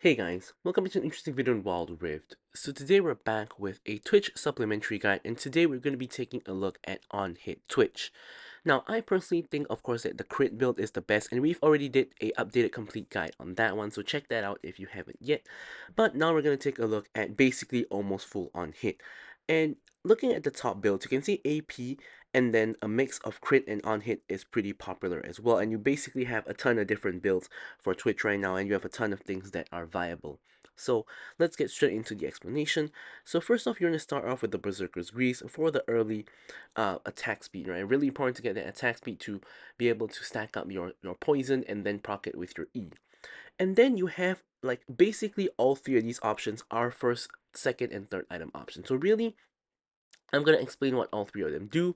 Hey guys, welcome to an interesting video on Wild Rift. So today we're back with a Twitch supplementary guide, and today we're going to be taking a look at on-hit Twitch. Now, I personally think, of course, that the crit build is the best, and we've already did a updated complete guide on that one, so check that out if you haven't yet. But now we're going to take a look at basically almost full on-hit. And looking at the top builds, you can see AP and then a mix of crit and on-hit is pretty popular as well, and you basically have a ton of different builds for Twitch right now, and you have a ton of things that are viable. So let's get straight into the explanation. So first off, you're going to start off with the Berserker's Grease for the early attack speed, right? Really important to get that attack speed to be able to stack up your poison and then proc it with your E. And then you have like basically all three of these options are first, second, and third item options. So really, I'm going to explain what all three of them do,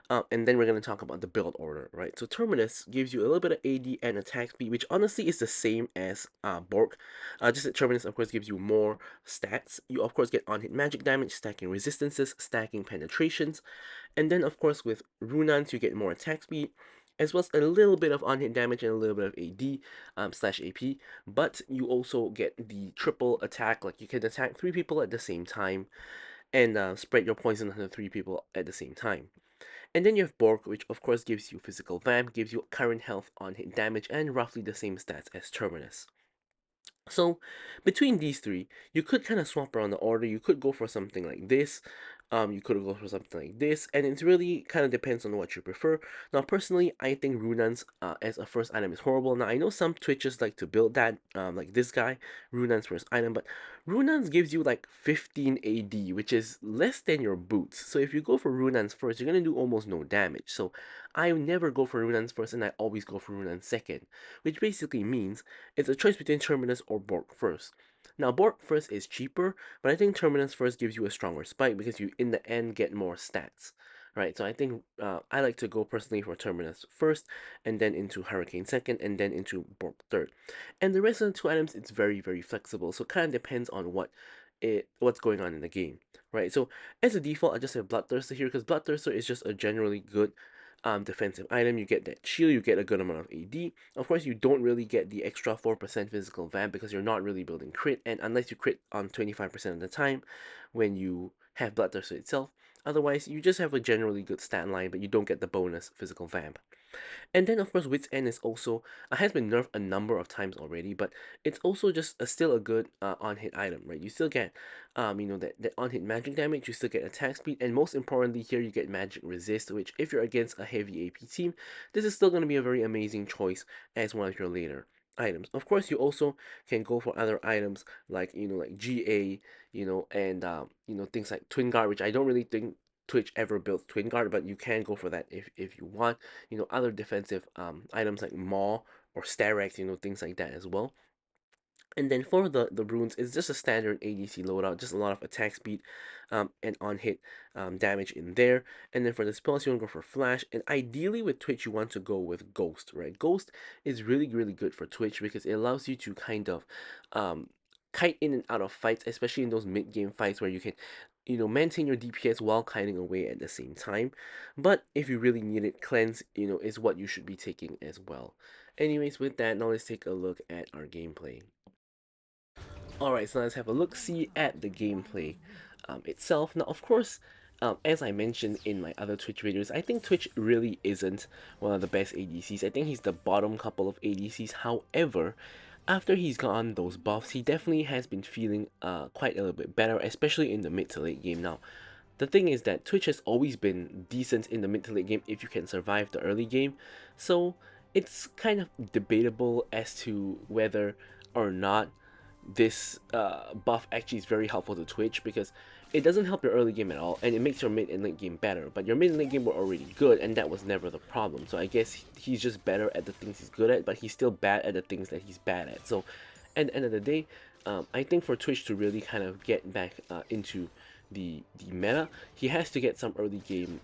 and then we're going to talk about the build order, right? So Terminus gives you a little bit of AD and attack speed, which honestly is the same as Bork. Just that Terminus, of course, gives you more stats. You, of course, get on-hit magic damage, stacking resistances, stacking penetrations. And then, of course, with Runans, you get more attack speed, as well as a little bit of on-hit damage and a little bit of AD slash AP. But you also get the triple attack, like you can attack 3 people at the same time and spread your poison onto 3 people at the same time. And then you have Borg, which of course gives you physical vamp, gives you current health on hit damage, and roughly the same stats as Terminus. So between these three, you could kind of swap around the order. You could go for something like this. You could go for something like this, and it's really kind of depends on what you prefer. Now, personally, I think Runans as a first item is horrible. Now, I know some Twitchers like to build that, like this guy, Runans first item, but Runans gives you like 15 AD, which is less than your boots. So if you go for Runans first, you're gonna do almost no damage. So I never go for Runans first, and I always go for Runans second, which basically means it's a choice between Terminus or Bork first. Now, Bork first is cheaper, but I think Terminus first gives you a stronger spike because you, in the end, get more stats. Right, so I think I like to go personally for Terminus first, and then into Hurricane second, and then into Bork third. And the rest of the two items, it's very, very flexible, so it kind of depends on what's going on in the game. Right, so as a default, I just have Bloodthirster here because Bloodthirster is just a generally good defensive item. You get that shield, you get a good amount of AD. Of course, you don't really get the extra 4% physical vamp because you're not really building crit, and unless you crit on 25% of the time when you have Bloodthirster itself. Otherwise, you just have a generally good stat line, but you don't get the bonus physical vamp. And then, of course, Wit's End is also has been nerfed a number of times already, but it's also just still a good on-hit item, right? You still get, that on-hit magic damage, you still get attack speed, and most importantly here, you get magic resist, which if you're against a heavy AP team, this is still going to be a very amazing choice as one of your later items. Of course, you also can go for other items like, like GA, and, things like Twin Guard, which I don't really think Twitch ever built Twin Guard, but you can go for that if you want. Other defensive items like Maw or Starex, things like that as well. And then for the runes, it's just a standard ADC loadout, just a lot of attack speed and on-hit damage in there. And then for the spells, you want to go for Flash. And ideally with Twitch, you want to go with Ghost, right? Ghost is really, really good for Twitch because it allows you to kind of kite in and out of fights, especially in those mid-game fights where you can maintain your DPS while kiting away at the same time. But if you really need it, Cleanse, is what you should be taking as well. Anyways, with that, now let's take a look at our gameplay. Alright, so let's have a look-see at the gameplay itself. Now, of course, as I mentioned in my other Twitch videos, I think Twitch really isn't one of the best ADCs. I think he's the bottom couple of ADCs. However, after he's gotten those buffs, he definitely has been feeling quite a little bit better, especially in the mid to late game. Now, the thing is that Twitch has always been decent in the mid to late game if you can survive the early game. So, it's kind of debatable as to whether or not this buff actually is very helpful to Twitch because it doesn't help your early game at all and it makes your mid and late game better, but your mid and late game were already good and that was never the problem. So I guess he's just better at the things he's good at, but he's still bad at the things that he's bad at. So at the end of the day, I think for Twitch to really kind of get back into the meta, he has to get some early game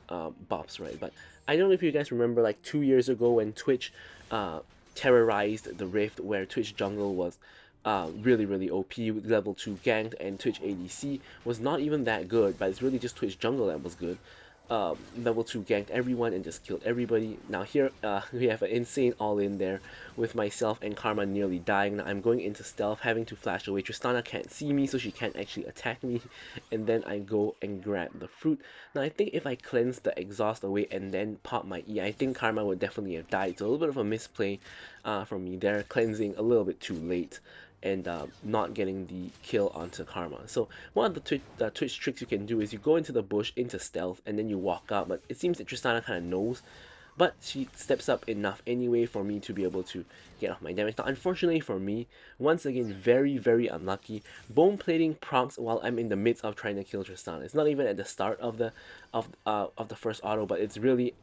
buffs, right? But I don't know if you guys remember like 2 years ago when Twitch terrorized the Rift, where Twitch jungle was really, really OP with level 2 ganked, and Twitch ADC was not even that good, but it's really just Twitch jungle that was good. level 2 ganked everyone and just killed everybody. Now here we have an insane all-in there with myself and Karma nearly dying. Now I'm going into stealth, having to flash away. Tristana can't see me, so she can't actually attack me. And then I go and grab the fruit. Now I think if I cleanse the exhaust away and then pop my E, I think Karma would definitely have died. So a little bit of a misplay from me there, cleansing a little bit too late and not getting the kill onto Karma. So one of the Twitch tricks you can do is you go into the bush, into stealth, and then you walk out. But it seems that Tristana kind of knows, but she steps up enough anyway for me to be able to get off my damage. Now, unfortunately for me, once again, very, very unlucky. Bone plating prompts while I'm in the midst of trying to kill Tristana. It's not even at the start of the first auto, but it's really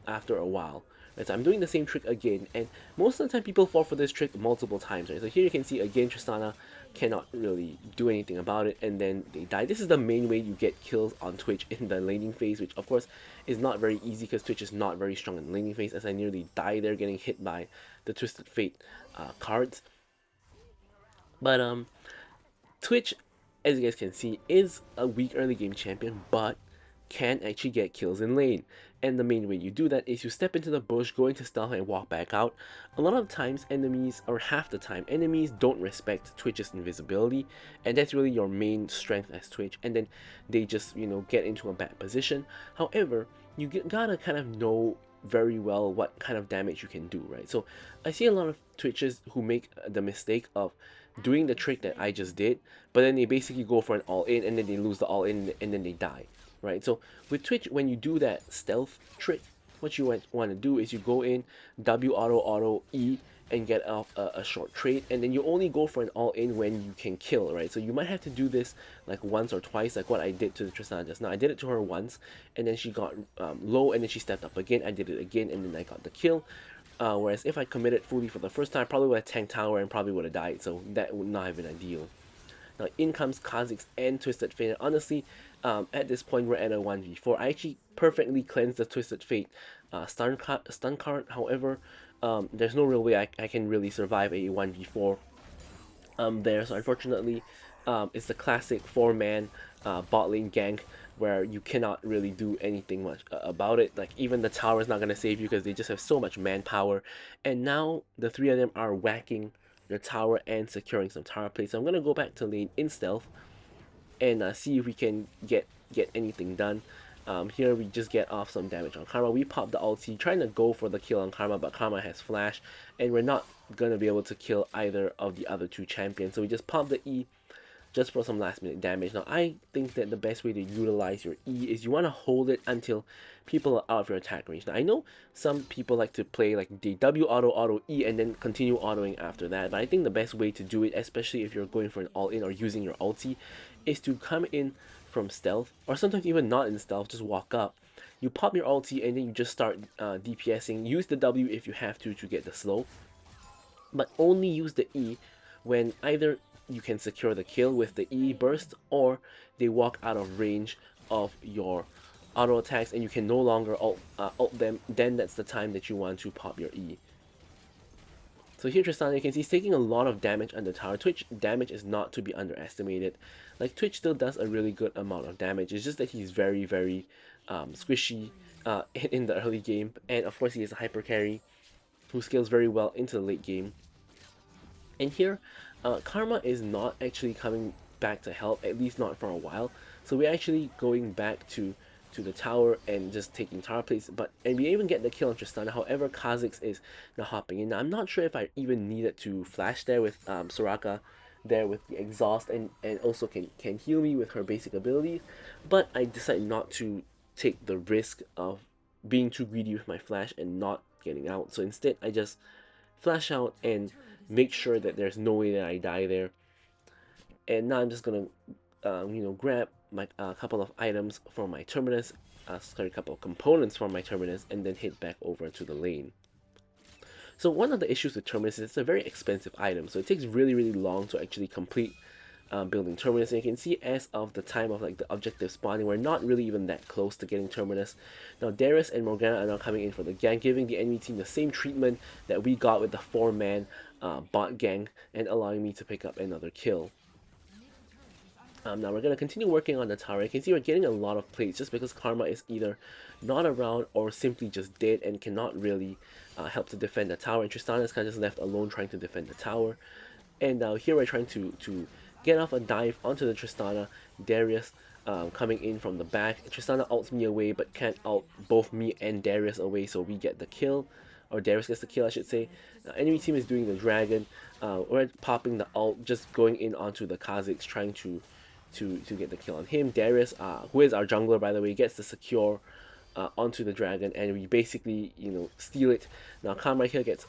after a while. Right, so I'm doing the same trick again, and most of the time people fall for this trick multiple times, right? So here you can see again Tristana cannot really do anything about it, and then they die. This is the main way you get kills on Twitch in the laning phase, which of course is not very easy because Twitch is not very strong in the laning phase, as I nearly die there getting hit by the Twisted Fate cards. But Twitch, as you guys can see, is a weak early game champion, but can actually get kills in lane. And the main way you do that is you step into the bush, go into stealth, and walk back out. A lot of times enemies, or half the time, enemies don't respect Twitch's invisibility, and that's really your main strength as Twitch, and then they just, you know, get into a bad position. However, you gotta kind of know very well what kind of damage you can do, right? So I see a lot of Twitchers who make the mistake of doing the trick that I just did, but then they basically go for an all-in, and then they lose the all-in, and then they die. Right, so with Twitch, when you do that stealth trick, what you want to do is you go in, W auto E, and get off a short trade, and then you only go for an all-in when you can kill, right? So you might have to do this like once or twice, like what I did to Tristana just now. I did it to her once, and then she got low, and then she stepped up again. I did it again, and then I got the kill. Whereas if I committed fully for the first time, I probably would have tanked tower and probably would have died, so that would not have been ideal. Now in comes Kha'Zix and Twisted Fate, and honestly, at this point we're at a 1v4. I actually perfectly cleansed the Twisted Fate stun card, however, there's no real way I can really survive a 1v4 there, so unfortunately, it's the classic 4-man bot lane gank where you cannot really do anything much about it. Like even the tower is not going to save you because they just have so much manpower, and now the three of them are whacking the tower and securing some tower plates. So I'm going to go back to lane in stealth and see if we can get anything done. Here we just get off some damage on Karma. We pop the ulti, trying to go for the kill on Karma, but Karma has flash, and we're not going to be able to kill either of the other two champions. So we just pop the E just for some last minute damage. Now I think that the best way to utilize your E is you want to hold it until people are out of your attack range. Now I know some people like to play like the W auto E and then continue autoing after that, but I think the best way to do it, especially if you're going for an all-in or using your ulti, is to come in from stealth, or sometimes even not in stealth, just walk up. You pop your ulti and then you just start DPSing. Use the W if you have to get the slow, but only use the E when either you can secure the kill with the E burst, or they walk out of range of your auto attacks and you can no longer ult them. Then that's the time that you want to pop your E. So here Tristana, you can see he's taking a lot of damage under tower. Twitch damage is not to be underestimated. Like Twitch still does a really good amount of damage. It's just that he's very, very squishy in the early game, and of course he is a hyper carry who scales very well into the late game. And here, Karma is not actually coming back to help, at least not for a while. So we're actually going back to the tower and just taking tower plates, and we even get the kill on Tristana. However, Kha'Zix is now hopping in. Now, I'm not sure if I even needed to flash there with Soraka there with the exhaust, and also can heal me with her basic abilities, but I decided not to take the risk of being too greedy with my flash and not getting out. So instead, I just flash out and make sure that there's no way that I die there. And now I'm just gonna grab my couple of items from my terminus, a couple of components from my terminus, and then head back over to the lane. So one of the issues with terminus is it's a very expensive item, so it takes really, really long to actually complete building terminus. And you can see as of the time of like the objective spawning, we're not really even that close to getting terminus. Now Darius and Morgana are now coming in for the gank, giving the enemy team the same treatment that we got with the 4-man bot gank, and allowing me to pick up another kill. Now we're going to continue working on the tower. You can see we're getting a lot of plates just because Karma is either not around or simply just dead and cannot really help to defend the tower. And Tristana is kind of just left alone trying to defend the tower. And here we're trying to get off a dive onto the Tristana. Darius coming in from the back. Tristana ults me away but can't ult both me and Darius away, so we get the kill. Or Darius gets the kill, I should say. Enemy team is doing the dragon. We're popping the ult, just going in onto the Kha'Zix, trying to get the kill on him. Darius, who is our jungler by the way, gets the secure onto the dragon, and we basically, you know, steal it. Now Khan right here gets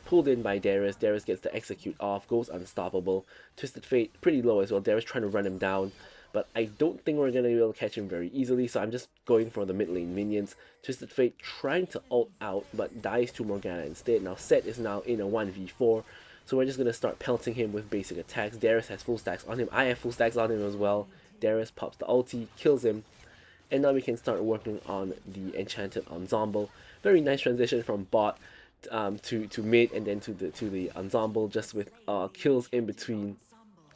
pulled in by Darius. Darius gets the execute off, goes unstoppable. Twisted Fate pretty low as well. Darius trying to run him down, but I don't think we're gonna be able to catch him very easily, so I'm just going for the mid lane minions. Twisted Fate trying to ult out, but dies to Morgana instead. Now Set is now in a 1v4, so we're just gonna start pelting him with basic attacks. Darius has full stacks on him. I have full stacks on him as well. Darius pops the ulti, kills him, and now we can start working on the enchanted ensemble. Very nice transition from bot to mid and then to the ensemble, just with kills in between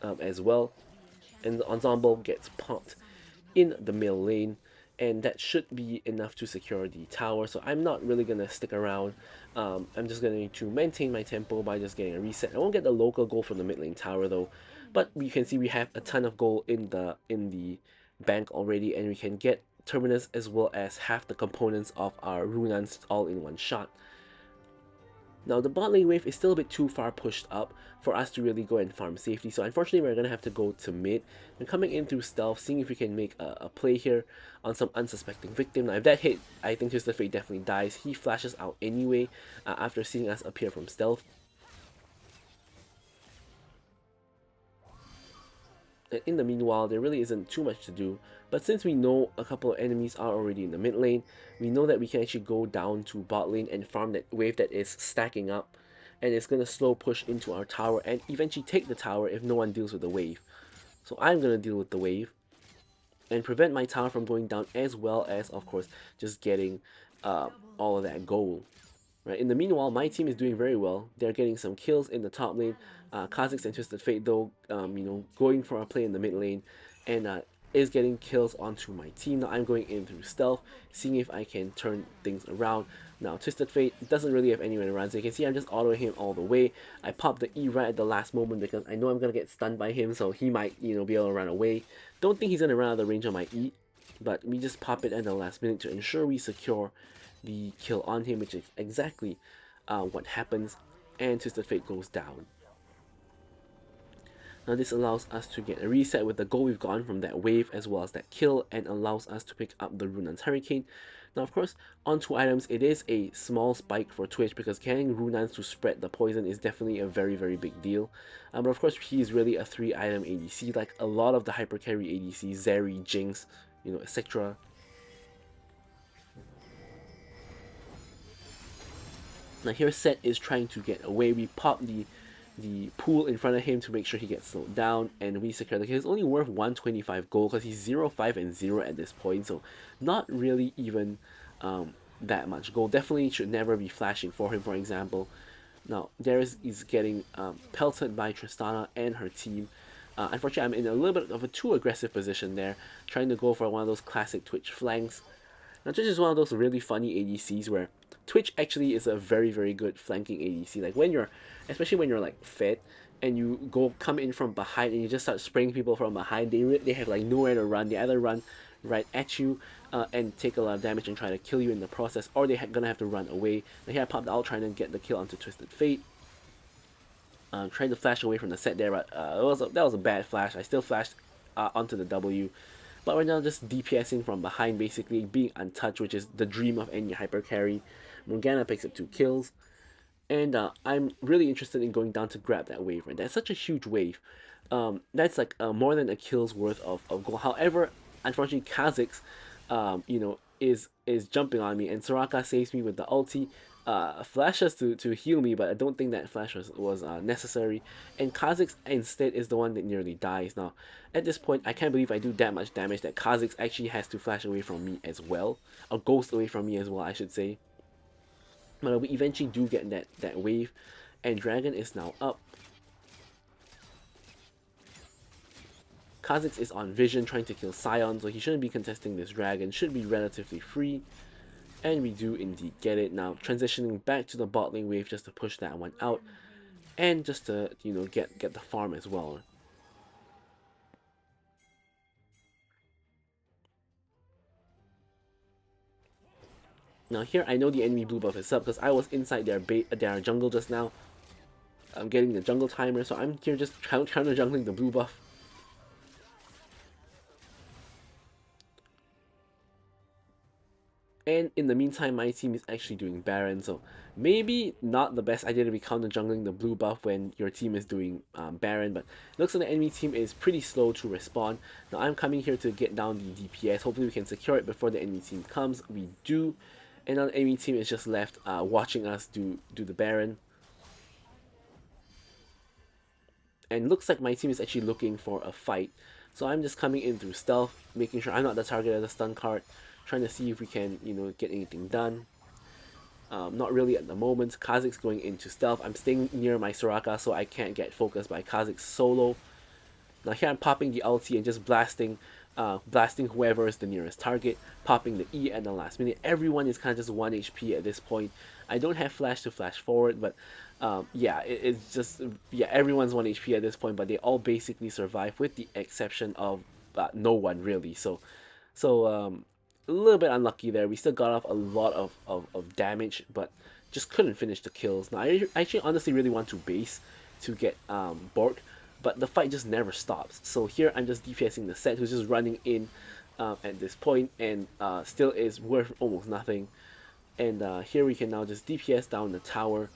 as well. And the ensemble gets popped in the middle lane, and that should be enough to secure the tower. So I'm not really gonna stick around. I'm just going to maintain my tempo by just getting a reset. I won't get the local gold from the mid lane tower though, but you can see we have a ton of gold in the bank already, and we can get Terminus as well as half the components of our Runans all in one shot. Now the bot lane wave is still a bit too far pushed up for us to really go and farm safely, so unfortunately we're going to have to go to mid. And coming in through stealth, seeing if we can make a play here on some unsuspecting victim. Now if that hit, I think Twisted Fate definitely dies. He flashes out anyway after seeing us appear from stealth. And in the meanwhile, there really isn't too much to do, but since we know a couple of enemies are already in the mid lane, we know that we can actually go down to bot lane and farm that wave that is stacking up, and it's going to slow push into our tower and eventually take the tower if no one deals with the wave. So I'm going to deal with the wave and prevent my tower from going down, as well as, of course, just getting all of that gold. Right. In the meanwhile, my team is doing very well. They're getting some kills in the top lane. Kha'Zix and Twisted Fate, though, you know, going for a play in the mid lane, and is getting kills onto my team. Now I'm going in through stealth, seeing if I can turn things around. Now Twisted Fate doesn't really have anyone around, so you can see I'm just autoing him all the way. I pop the E right at the last moment because I know I'm gonna get stunned by him, so he might, you know, be able to run away. Don't think he's gonna run out of the range of my E, but we just pop it at the last minute to ensure we secure the kill on him, which is exactly what happens, and Twisted Fate goes down. Now this allows us to get a reset with the gold we've gotten from that wave as well as that kill, and allows us to pick up the Runan's Hurricane. Now of course, on 2 items, it is a small spike for Twitch because getting Runans to spread the poison is definitely a very big deal. But of course, he's really a 3 item ADC, like a lot of the hyper carry ADCs, Zeri, Jinx, you know, etc. Now here Set is trying to get away. We pop the pool in front of him to make sure he gets slowed down, and we secure the kill. He's only worth 125 gold because he's 0, 5, and 0 at this point, so not really even that much gold. Definitely should never be flashing for him, for example. Now Darius is getting pelted by Tristana and her team. Unfortunately, I'm in a little bit of a too aggressive position there, trying to go for one of those classic Twitch flanks. Now Twitch is one of those really funny ADCs where Twitch actually is a very good flanking ADC. Like when you're, especially when you're like fed and you come in from behind and you just start spraying people from behind, they have like nowhere to run. They either run right at you and take a lot of damage and try to kill you in the process, or they're gonna have to run away. Now here I popped out trying to get the kill onto Twisted Fate. Trying to flash away from the Set there, but that was a bad flash. I still flashed onto the W. But right now just DPSing from behind, basically being untouched, which is the dream of any hyper carry. Morgana picks up 2 kills, and I'm really interested in going down to grab that wave. Right, that's such a huge wave. That's like more than a kill's worth of gold. However, unfortunately, Kha'Zix, you know, is jumping on me, and Soraka saves me with the ulti. Flashes to heal me, but I don't think that flash was necessary, and Kha'Zix instead is the one that nearly dies. Now at this point I can't believe I do that much damage that Kha'Zix actually has to flash away from me as well, or ghost away from me as well, I should say. But we eventually do get that wave, and Dragon is now up. Kha'Zix is on vision trying to kill Sion, so he shouldn't be contesting this dragon, should be relatively free. And we do indeed get it. Now transitioning back to the bot lane wave just to push that one out. And just to, get the farm as well. Now here I know the enemy blue buff is up because I was inside their jungle just now. I'm getting the jungle timer, so I'm here just counter jungling the blue buff. And in the meantime, my team is actually doing Baron, so maybe not the best idea to be counter jungling the blue buff when your team is doing Baron, but it looks like the enemy team is pretty slow to respond. Now I'm coming here to get down the DPS. Hopefully we can secure it before the enemy team comes. We do. And now the enemy team is just left watching us do the Baron. And looks like my team is actually looking for a fight. So I'm just coming in through stealth, making sure I'm not the target of the stun card, trying to see if we can, get anything done. Not really at the moment. Kha'Zix going into stealth. I'm staying near my Soraka so I can't get focused by Kha'Zix solo. Now here I'm popping the ulti and just blasting whoever is the nearest target, popping the E at the last minute. Everyone is kind of just 1 HP at this point. I don't have flash to flash forward, but yeah, it's just, yeah, everyone's 1 HP at this point, but they all basically survive with the exception of no one really. So a little bit unlucky there. We still got off a lot of damage, but just couldn't finish the kills. Now I actually honestly really want to base to get Bork, but the fight just never stops. So here I'm just DPSing the set, who's just running in at this point, and still is worth almost nothing. And here we can now just DPS down the tower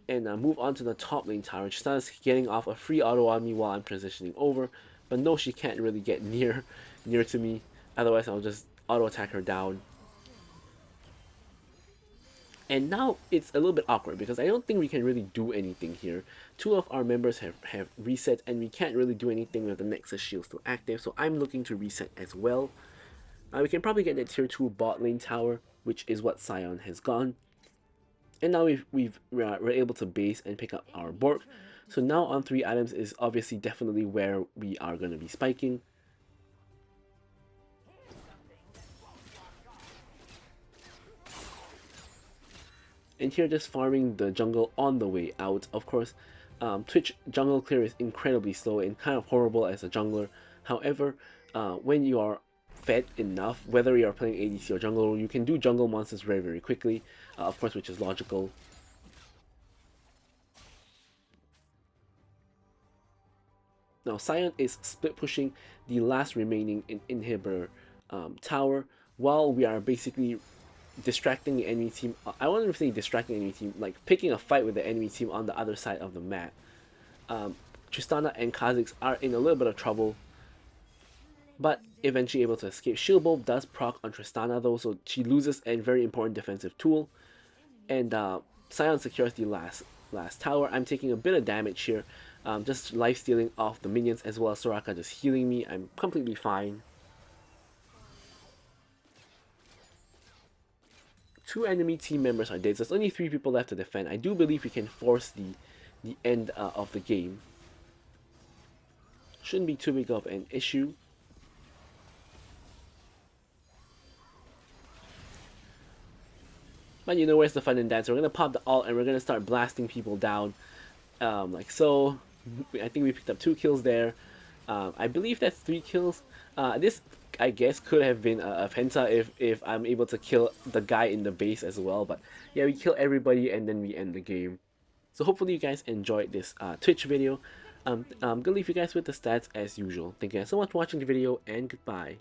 and move on to the top lane tower. Tristana's getting off a free auto on me while I'm transitioning over, but no, she can't really get near to me. Otherwise, I'll just auto attack her down. And now it's a little bit awkward because I don't think we can really do anything here. Two of our members have reset and we can't really do anything with the Nexus shield still active, so I'm looking to reset as well. We can probably get that tier 2 bot lane tower, which is what Sion has gone. And now we're able to base and pick up our Bork. So now on 3 items is obviously definitely where we are going to be spiking. And here just farming the jungle on the way out. Of course, Twitch jungle clear is incredibly slow and kind of horrible as a jungler. However, when you are fed enough, whether you are playing ADC or jungle, you can do jungle monsters very, very quickly, of course, which is logical. Now Sion is split pushing the last remaining inhibitor tower while we are basically distracting the enemy team. I wouldn't say distracting the enemy team, like picking a fight with the enemy team on the other side of the map. Tristana and Kha'Zix are in a little bit of trouble, but eventually able to escape. Shield Bolt does proc on Tristana though, so she loses a very important defensive tool. And Sion secures the last tower. I'm taking a bit of damage here, just life stealing off the minions as well as Soraka just healing me. I'm completely fine. 2 enemy team members are dead, so there's only 3 people left to defend. I do believe we can force the end of the game. Shouldn't be too big of an issue. But you know where's the fun in that, so we're gonna pop the ult and we're gonna start blasting people down, like so. I think we picked up 2 kills there. I believe that's 3 kills. This, I guess, could have been a penta if I'm able to kill the guy in the base as well. But yeah, we kill everybody and then we end the game. So hopefully you guys enjoyed this Twitch video. I'm gonna leave you guys with the stats as usual. Thank you guys so much for watching the video and goodbye.